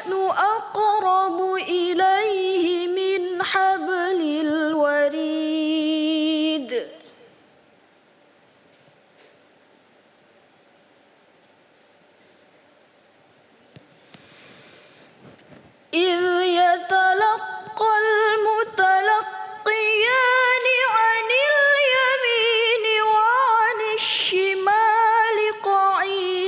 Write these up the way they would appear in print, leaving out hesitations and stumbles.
نحن أقرب إليه من حبل الوريد إذ يتلقى المتلقيان عن اليمين وعن الشمال قعيد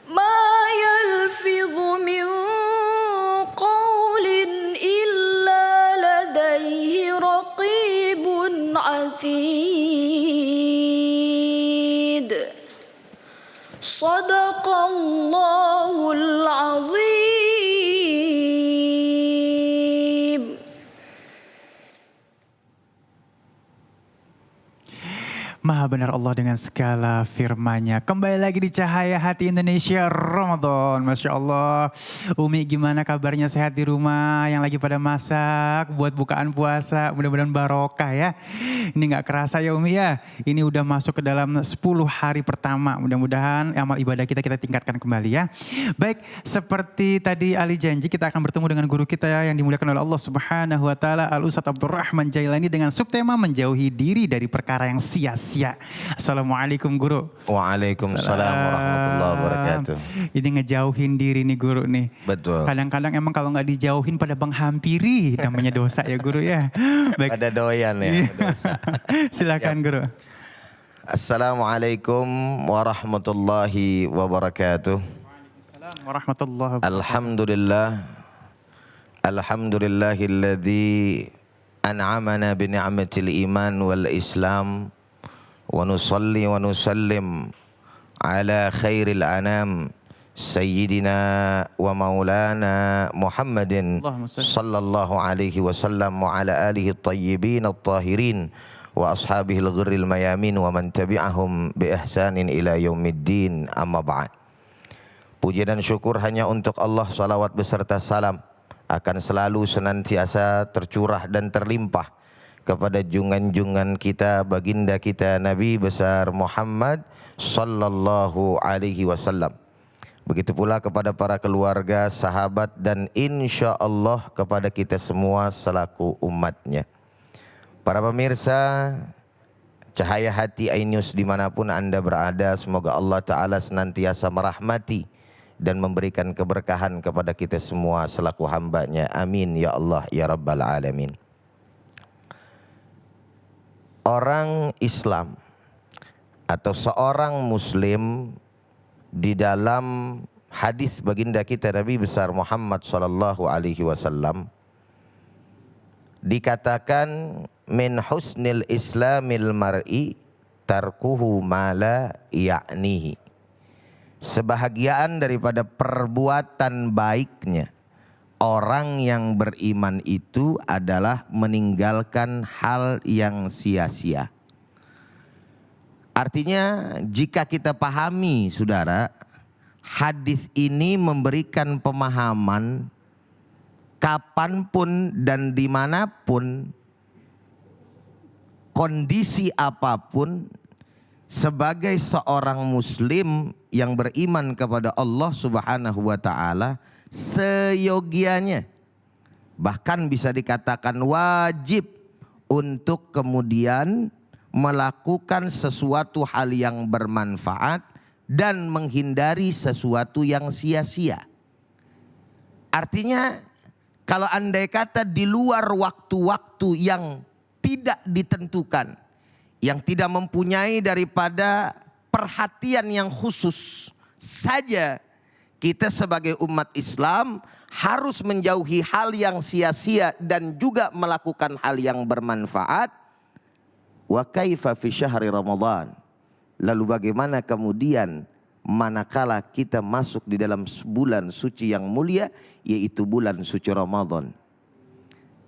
ما يلفظ من قول إلا لديه رقيب عتيد صدق الله العظيم. Maha benar Allah dengan segala firman-Nya. Kembali lagi di Cahaya Hati Indonesia Ramadan. Masya Allah. Umi gimana kabarnya, sehat di rumah? Yang lagi pada masak buat bukaan puasa. Mudah-mudahan barokah ya. Ini gak kerasa ya Umi ya. Ini udah masuk ke dalam 10 hari pertama. Mudah-mudahan amal ibadah kita tingkatkan kembali ya. Baik, seperti tadi Ali janji kita akan bertemu dengan guru kita yang dimuliakan oleh Allah Subhanahu wa taala, Al Ustadz Abdurrahman Jailani, dengan subtema menjauhi diri dari perkara yang sia-sia. Assalamualaikum guru. Waalaikumsalam warahmatullahi wabarakatuh. Ini ngejauhin diri nih guru nih. Betul. Kadang-kadang emang kalau nggak dijauhin pada menghampiri, namanya dosa ya guru ya. Baik. Ada doyan ya, dosa. Silakan guru. Assalamualaikum warahmatullahi wabarakatuh. Waalaikumsalam warahmatullahi wabarakatuh. Alhamdulillahilladzi an'amana bi ni'matil iman wal islam. Wa nusalli wa nusallim ala khairil anam sayyidina wa maulana Muhammadin sallallahu alaihi wasallam wa ala alihi at-tayyibin at-tahirin wa ashabihi al-ghurril mayamin wa man tabi'ahum bi ihsanin ila yaumiddin, amma ba'd. Puji dan syukur hanya untuk Allah, salawat beserta salam akan selalu senantiasa tercurah dan terlimpah kepada jungan-jungan kita, baginda kita Nabi besar Muhammad sallallahu alaihi wasallam. Begitu pula kepada para keluarga, sahabat, dan insya Allah kepada kita semua selaku umatnya. Para pemirsa Cahaya Hati iNews dimanapun Anda berada, semoga Allah Ta'ala senantiasa merahmati dan memberikan keberkahan kepada kita semua selaku hambanya. Amin ya Allah ya Rabbal Alamin. Orang Islam atau seorang Muslim di dalam hadis baginda kita Nabi besar Muhammad sallallahu alaihi wasallam dikatakan min husnil islamil mar'i tarkuhu ma la ya'nihi. Sebahagian daripada perbuatan baiknya orang yang beriman itu adalah meninggalkan hal yang sia-sia. Artinya jika kita pahami saudara, hadis ini memberikan pemahaman kapanpun dan dimanapun, kondisi apapun, sebagai seorang muslim yang beriman kepada Allah Subhanahu wa taala, seyogianya, bahkan bisa dikatakan wajib untuk kemudian melakukan sesuatu hal yang bermanfaat dan menghindari sesuatu yang sia-sia. Artinya kalau andai kata di luar waktu-waktu yang tidak ditentukan, yang tidak mempunyai daripada perhatian yang khusus saja, kita sebagai umat Islam harus menjauhi hal yang sia-sia dan juga melakukan hal yang bermanfaat. Wa kaifa fi syahri Ramadan. Lalu bagaimana kemudian manakala kita masuk di dalam bulan suci yang mulia, yaitu bulan suci Ramadan.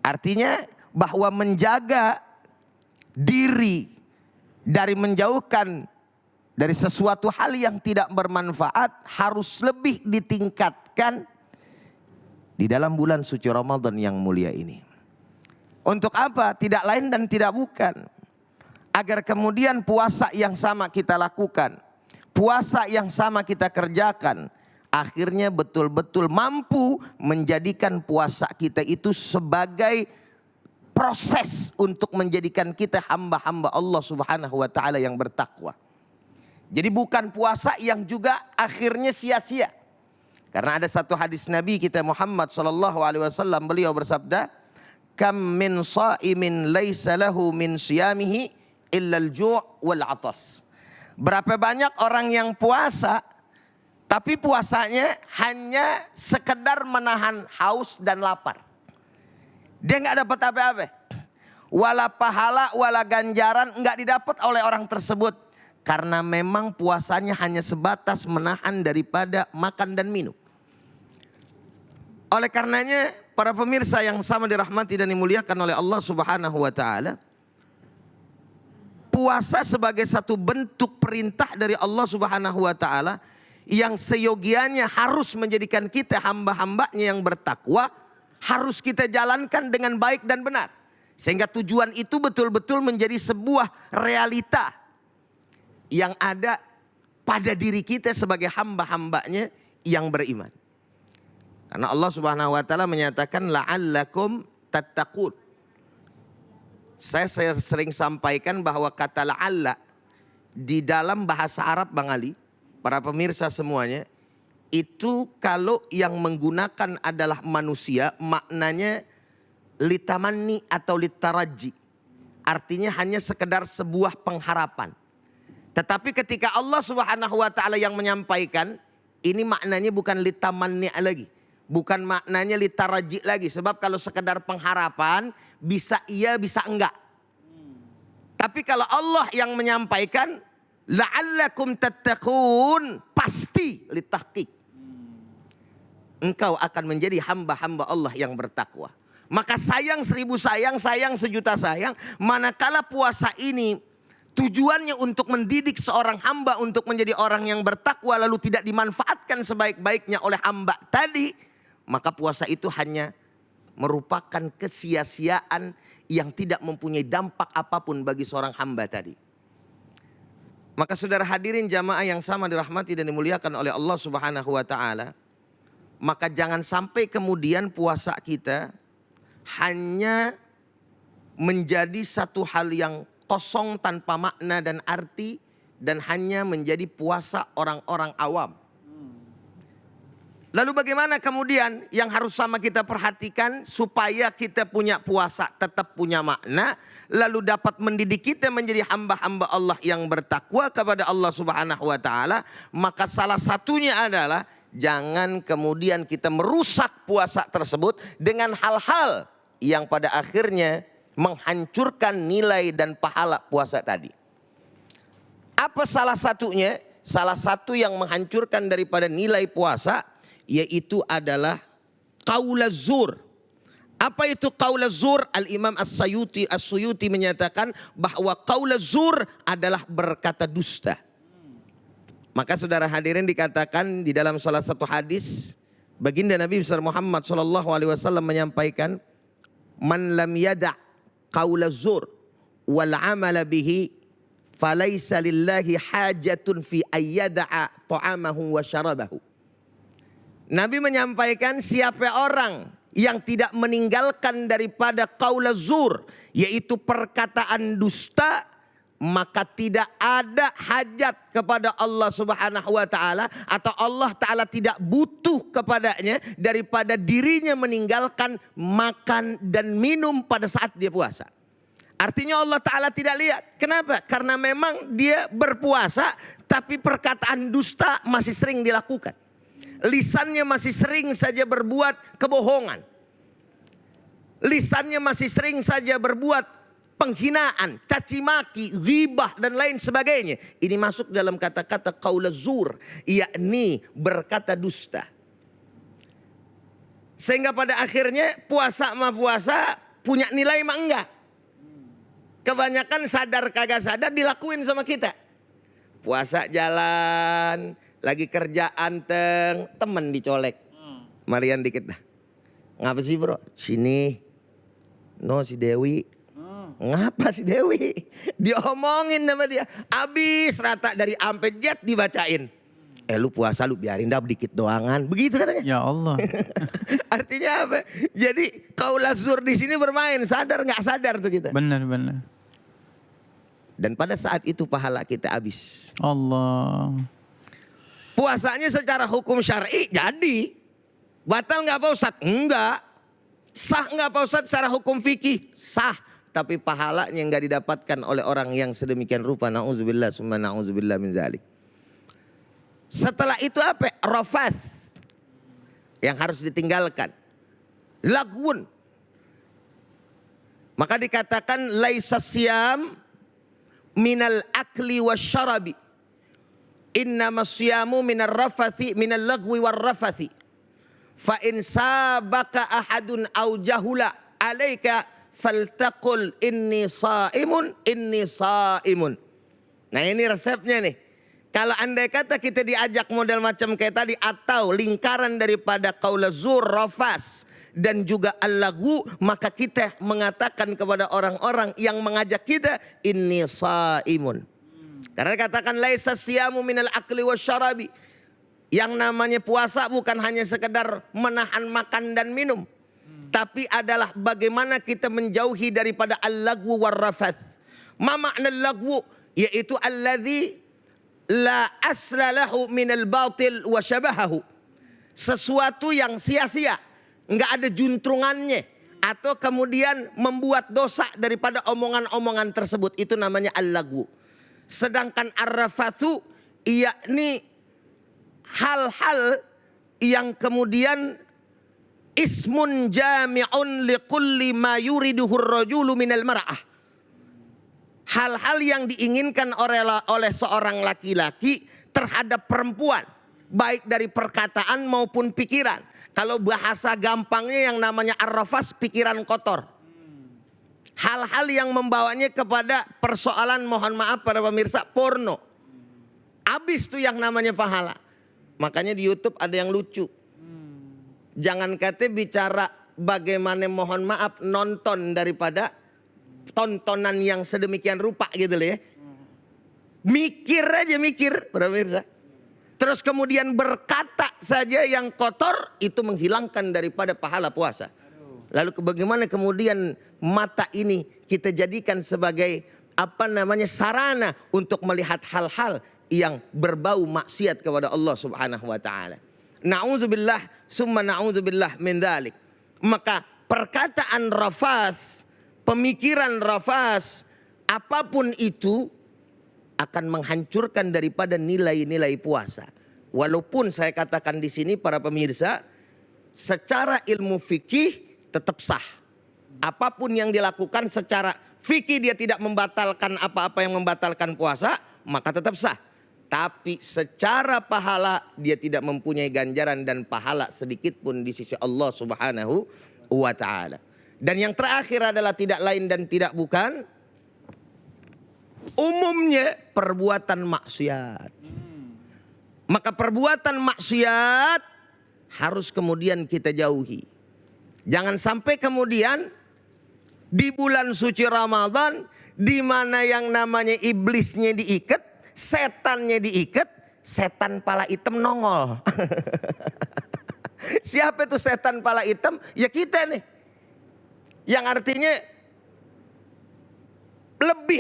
Artinya bahwa menjaga diri dari menjauhkan dari sesuatu hal yang tidak bermanfaat harus lebih ditingkatkan di dalam bulan suci Ramadan yang mulia ini. Untuk apa? Tidak lain dan tidak bukan, agar kemudian puasa yang sama kita lakukan, puasa yang sama kita kerjakan, akhirnya betul-betul mampu menjadikan puasa kita itu sebagai proses untuk menjadikan kita hamba-hamba Allah Subhanahu wa taala yang bertakwa. Jadi bukan puasa yang juga akhirnya sia-sia. Karena ada satu hadis Nabi kita Muhammad sallallahu alaihi wasallam, beliau bersabda, "Kam min shaimin laisa lahu min siyamihi illa al-ju' wal 'atas." Berapa banyak orang yang puasa tapi puasanya hanya sekedar menahan haus dan lapar. Dia nggak dapat apa-apa. Wala pahala, wala ganjaran nggak didapat oleh orang tersebut. Karena memang puasanya hanya sebatas menahan daripada makan dan minum. Oleh karenanya para pemirsa yang sama dirahmati dan dimuliakan oleh Allah Subhanahu wa taala, puasa sebagai satu bentuk perintah dari Allah Subhanahu wa taala yang seyogianya harus menjadikan kita hamba-hambanya yang bertakwa, harus kita jalankan dengan baik dan benar. Sehingga tujuan itu betul-betul menjadi sebuah realita yang ada pada diri kita sebagai hamba-hambanya yang beriman. Karena Allah Subhanahu wa taala menyatakan la'allakum tattaqun. Saya sering sampaikan bahwa kata la'alla di dalam bahasa Arab Bang Ali, para pemirsa semuanya, itu kalau yang menggunakan adalah manusia, maknanya litamanni atau litaraji. Artinya hanya sekedar sebuah pengharapan. Tetapi ketika Allah Subhanahu wa taala yang menyampaikan, ini maknanya bukan litamanni lagi. Bukan maknanya litaraji lagi. Sebab kalau sekedar pengharapan, bisa iya bisa enggak. Tapi kalau Allah yang menyampaikan, la'allakum tattaqun, pasti litahqiq. Engkau akan menjadi hamba-hamba Allah yang bertakwa. Maka sayang 1000 sayang, sayang 1.000.000 sayang, manakala puasa ini tujuannya untuk mendidik seorang hamba untuk menjadi orang yang bertakwa lalu tidak dimanfaatkan sebaik-baiknya oleh hamba tadi, maka puasa itu hanya merupakan kesia-siaan yang tidak mempunyai dampak apapun bagi seorang hamba tadi. Maka saudara hadirin jamaah yang sama dirahmati dan dimuliakan oleh Allah Subhanahu wa taala, maka jangan sampai kemudian puasa kita hanya menjadi satu hal yang kosong tanpa makna dan arti dan hanya menjadi puasa orang-orang awam. Lalu bagaimana kemudian yang harus sama kita perhatikan supaya kita punya puasa tetap punya makna, lalu dapat mendidik kita menjadi hamba-hamba Allah yang bertakwa kepada Allah Subhanahu wa taala? Maka salah satunya adalah jangan kemudian kita merusak puasa tersebut dengan hal-hal yang pada akhirnya menghancurkan nilai dan pahala puasa tadi. Apa salah satunya? Salah satu yang menghancurkan daripada nilai puasa yaitu adalah qaulaz zur. Apa itu qaulaz zur? Al-Imam As-Suyuti menyatakan bahwa qaulaz zur adalah berkata dusta. Maka saudara hadirin dikatakan di dalam salah satu hadis, baginda Nabi besar Muhammad sallallahu alaihi wasallam menyampaikan, "Man lam yada' qaulaz zur wal 'amala bihi falaysa lillahi hajatun fi ayyada'a ta'amahu wa syarabahu." Nabi menyampaikan siapa orang yang tidak meninggalkan daripada qaulaz zur, yaitu perkataan dusta, maka tidak ada hajat kepada Allah Subhanahu wa taala atau Allah taala tidak butuh kepadanya daripada dirinya meninggalkan makan dan minum pada saat dia puasa. Artinya Allah taala tidak lihat. Kenapa? Karena memang dia berpuasa tapi perkataan dusta masih sering dilakukan. Lisannya masih sering saja berbuat kebohongan. Lisannya masih sering saja berbuat penghinaan, caci maki, ghibah dan lain sebagainya. Ini masuk dalam kata-kata qaulaz zur, yakni berkata dusta. Sehingga pada akhirnya puasa mah puasa, punya nilai mah enggak. Kebanyakan sadar kagak sadar dilakuin sama kita. Puasa jalan, lagi kerja anteng, temen dicolek. Marian dikit dah. Ngapa sih bro? Sini. No si Dewi. Ngapa si Dewi? Diomongin sama dia. Abis rata dari ampe jet dibacain. Lu puasa lu biarin dah dikit doangan. Begitu katanya. Ya Allah. Artinya apa? Jadi kaulah zur di sini bermain. Sadar nggak sadar tuh kita. Benar, benar. Dan pada saat itu pahala kita habis. Allah. Puasanya secara hukum syar'i jadi. Batal nggak Pak Ustadz? Enggak. Sah nggak Pak Ustadz secara hukum fikih? Sah. Tapi pahalanya nggak didapatkan oleh orang yang sedemikian rupa. Na'udzubillah summa na'udzubillah min dzalik. Setelah itu apa? Rafath. Yang harus ditinggalkan. Lagwun. Maka dikatakan laisa siyam minal akli wasyarabi. Innama siyamu minar rafathi minal lagwi war rafathi. Fa in sabaka ahadun au jahula alaika faltaqul inni saimun inni saimun. Nah ini resepnya nih. Kalau andai kata kita diajak model macam kayak tadi atau lingkaran daripada qaula zur, rafas dan juga al-lagwu, maka kita mengatakan kepada orang-orang yang mengajak kita inni shaimun. Karena katakan laisa siyamu minal akli wasyarabi. Yang namanya puasa bukan hanya sekedar menahan makan dan minum, tapi adalah bagaimana kita menjauhi daripada al-lagwu war rafath. Ma makna al-lagwu? Yaitu alladzi la asla lahu minal batil wa syabahahu. Sesuatu yang sia-sia, enggak ada juntrungannya, atau kemudian membuat dosa daripada omongan-omongan tersebut, itu namanya al-lagwu. Sedangkan ar-rafathu yakni hal-hal yang kemudian ismun jami'un likulli ma yuriduhu ar-rajulu minal mar'ah. Hal-hal yang diinginkan oleh seorang laki-laki terhadap perempuan, baik dari perkataan maupun pikiran. Kalau bahasa gampangnya yang namanya ar-rafas, pikiran kotor. Hal-hal yang membawanya kepada persoalan, mohon maaf para pemirsa, porno. Habis tuh yang namanya pahala. Makanya di YouTube ada yang lucu. Jangan kata bicara bagaimana mohon maaf nonton daripada tontonan yang sedemikian rupa gitu loh ya. Mikir aja mikir para pemirsa. Terus kemudian berkata saja yang kotor, itu menghilangkan daripada pahala puasa. Lalu bagaimana kemudian mata ini kita jadikan sebagai sarana untuk melihat hal-hal yang berbau maksiat kepada Allah Subhanahu wa taala. Na'udzubillah summa na'udzubillah min dzalik. Maka perkataan rafas, pemikiran rafas, apapun itu akan menghancurkan daripada nilai-nilai puasa. Walaupun saya katakan di sini para pemirsa, secara ilmu fikih tetap sah. Apapun yang dilakukan secara fikih dia tidak membatalkan apa-apa yang membatalkan puasa, maka tetap sah. Tapi secara pahala dia tidak mempunyai ganjaran dan pahala sedikit pun di sisi Allah Subhanahu wa taala. Dan yang terakhir adalah tidak lain dan tidak bukan umumnya perbuatan maksiat. Maka perbuatan maksiat harus kemudian kita jauhi. Jangan sampai kemudian di bulan suci Ramadan, di mana yang namanya iblisnya diikat, setannya diikat, setan pala hitam nongol. Siapa itu setan pala hitam? Ya kita nih. Yang artinya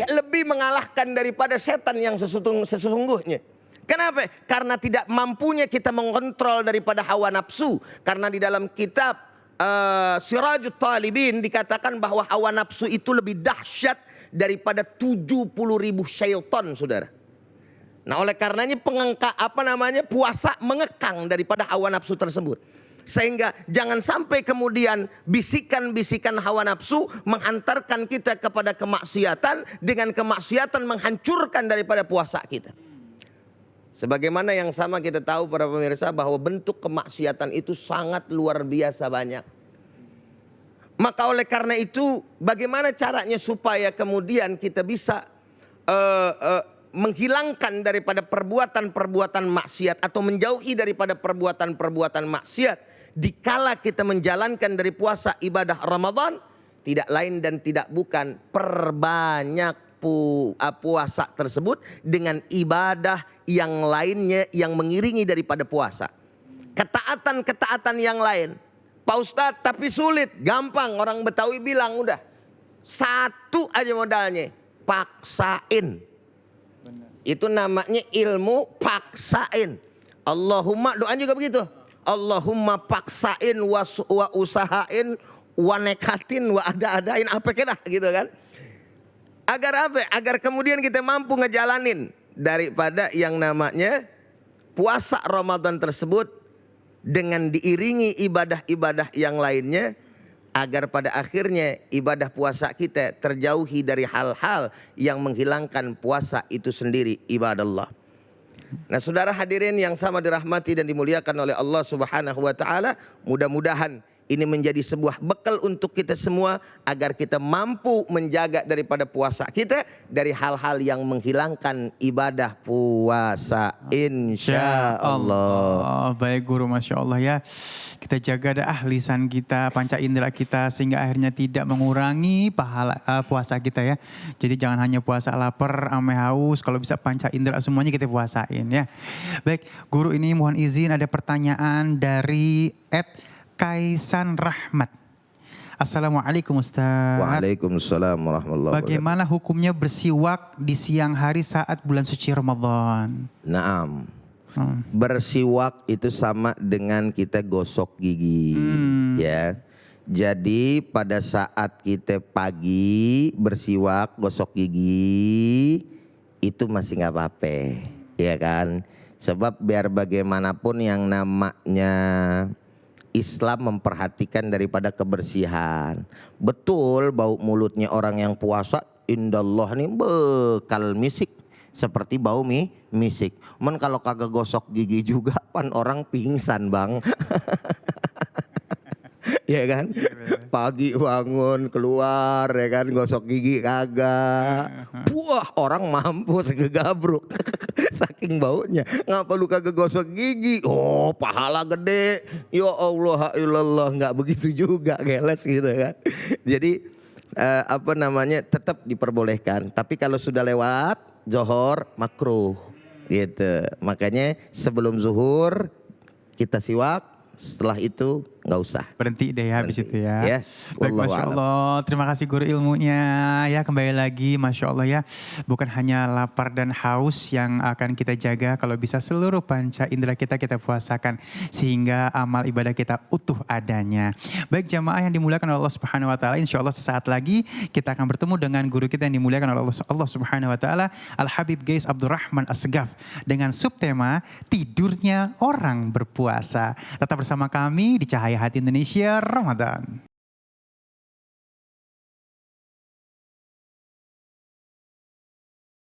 lebih mengalahkan daripada setan yang sesungguhnya. Kenapa? Karena tidak mampunya kita mengontrol daripada hawa nafsu. Karena di dalam kitab Sirajut Talibin dikatakan bahwa hawa nafsu itu lebih dahsyat daripada 70.000 syaitan, saudara. Nah, oleh karenanya puasa mengekang daripada hawa nafsu tersebut. Sehingga jangan sampai kemudian bisikan-bisikan hawa nafsu menghantarkan kita kepada kemaksiatan, dengan kemaksiatan menghancurkan daripada puasa kita. Sebagaimana yang sama kita tahu para pemirsa bahwa bentuk kemaksiatan itu sangat luar biasa banyak. Maka oleh karena itu bagaimana caranya supaya kemudian kita bisa menghilangkan daripada perbuatan-perbuatan maksiat atau menjauhi daripada perbuatan-perbuatan maksiat dikala kita menjalankan dari puasa ibadah Ramadan. tidak lain dan tidak bukan perbanyak puasa tersebut dengan ibadah yang lainnya yang mengiringi daripada puasa. Ketaatan-ketaatan yang lain. Pak Ustadz tapi sulit, gampang. Orang Betawi bilang udah. Satu aja modalnya, paksain. Itu namanya ilmu paksain. Allahumma, doa juga begitu. Allahumma paksain wa usahain wa nekatin wa ada-adain apa kira gitu kan. Agar apa? Agar kemudian kita mampu ngejalanin daripada yang namanya puasa Ramadan tersebut dengan diiringi ibadah-ibadah yang lainnya, agar pada akhirnya ibadah puasa kita terjauhi dari hal-hal yang menghilangkan puasa itu sendiri, ibadallah. Nah, saudara hadirin yang sama dirahmati dan dimuliakan oleh Allah Subhanahu wa taala, mudah-mudahan ini menjadi sebuah bekal untuk kita semua agar kita mampu menjaga daripada puasa kita dari hal-hal yang menghilangkan ibadah puasa, insya Allah. Baik guru, Masya Allah ya. Kita jaga dah lisan kita, panca indera kita sehingga akhirnya tidak mengurangi pahala puasa kita ya. Jadi jangan hanya puasa lapar, ame haus, kalau bisa panca indera semuanya kita puasain ya. Baik guru, ini mohon izin ada pertanyaan dari Kaisan Rahmat. Assalamualaikum Ustaz. Waalaikumsalam warahmatullahi wabarakatuh. Bagaimana hukumnya bersiwak di siang hari saat bulan suci Ramadan? Naam. Bersiwak itu sama dengan kita gosok gigi, ya. Jadi pada saat kita pagi bersiwak, gosok gigi itu masih nggak apa-apa, ya kan? Sebab biar bagaimanapun yang namanya Islam memperhatikan daripada kebersihan. Betul bau mulutnya orang yang puasa indallah nih bekal misik seperti bau misik. Men kalau kagak gosok gigi juga pan orang pingsan bang. Ya kan? Pagi bangun keluar ya kan gosok gigi kagak. Wah orang mampus ngegabruk. Saking baunya. Ngapa lu kagak gosok gigi? Oh pahala gede. Ya Allah ilallah, nggak begitu juga geles gitu kan. Jadi tetap diperbolehkan. Tapi kalau sudah lewat zuhur makruh gitu. Makanya sebelum zuhur kita siwak. Setelah itu nggak usah. Berhenti deh ya habis itu ya. Ya. Baik, Masya Allah. Terima kasih guru ilmunya. Ya kembali lagi Masya Allah ya. Bukan hanya lapar dan haus yang akan kita jaga. Kalau bisa seluruh panca indera kita puasakan. Sehingga amal ibadah kita utuh adanya. Baik jamaah yang dimuliakan oleh Allah Subhanahu wa taala. Insya Allah sesaat lagi kita akan bertemu dengan guru kita yang dimuliakan oleh Allah Subhanahu wa taala. Al-Habib Gais Abdurrahman Asgaf. Dengan subtema tidurnya orang berpuasa. Tetap bersama kami di Cahaya Hati Indonesia Ramadan.